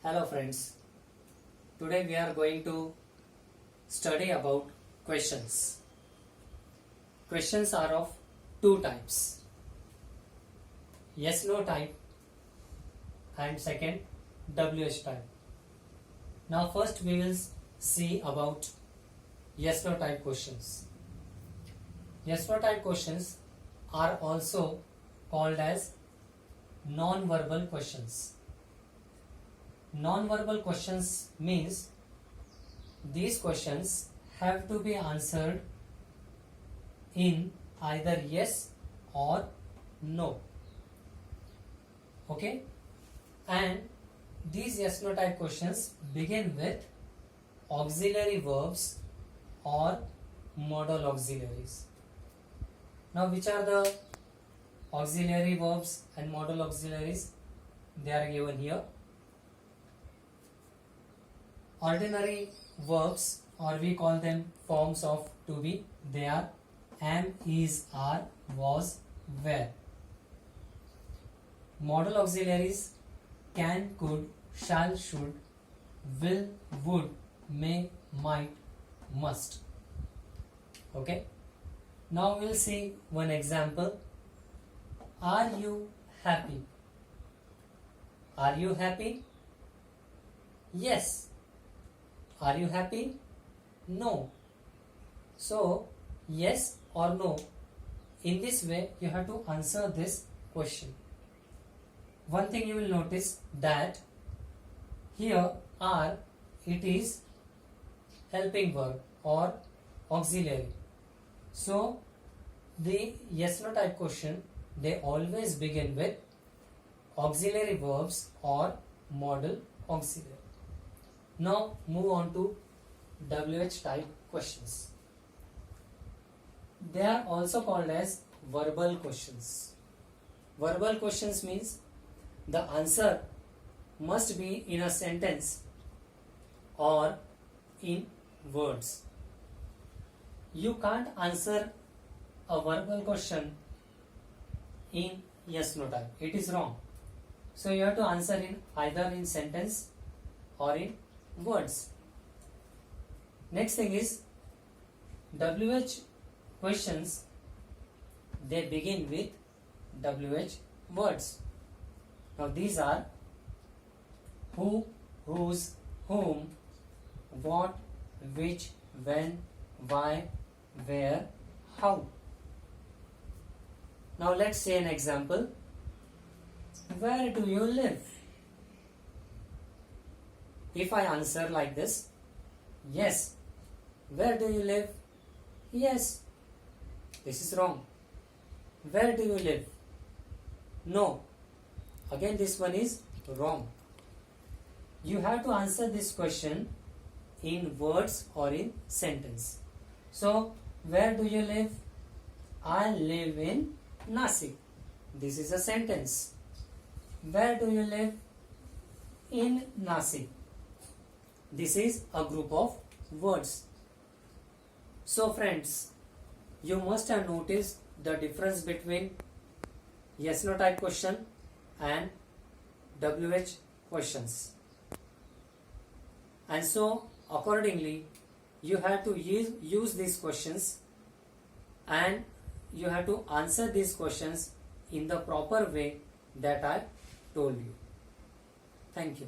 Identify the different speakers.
Speaker 1: Hello friends, today we are going to study about questions. Questions are of two types, yes no type and second WH type. Now first we will see about yes no type questions. Yes no type questions are also called as non-verbal questions. Non-verbal questions means these questions have to be answered in either yes or no. Okay? And these yes no type questions begin with auxiliary verbs or modal auxiliaries. Now which are the auxiliary verbs and modal auxiliaries? They are given here. Ordinary verbs, or we call them forms of to be, they are am, is, are, was, were. Modal auxiliaries can, could, shall, should, will, would, may, might, must. Okay. Now we'll see one example. Are you happy? Are you happy? Yes. Are you happy? No. So, yes or no. In this way, you have to answer this question. One thing you will notice that here are, it is helping verb or auxiliary. So, the yes no type question, they always begin with auxiliary verbs or modal auxiliary. Now move on to WH type questions. They are also called as verbal questions. Verbal questions means the answer must be in a sentence or in words. You can't answer a verbal question in yes no type. It is wrong. So you have to answer in either in sentence or in words. Next thing is WH questions, they begin with WH words. Now these are who, whose, whom, what, which, when, why, where, how. Now let's say an example. Where do you live? If I answer like this, yes. Where do you live? Yes. This is wrong. Where do you live? No. Again, this one is wrong. You have to answer this question in words or in sentence. So, where do you live? I live in Nasik. This is a sentence. Where do you live? In Nasik. This is a group of words. So friends, you must have noticed the difference between yes no type question and WH questions. And so accordingly, you have to use these questions and you have to answer these questions in the proper way that I told you. Thank you.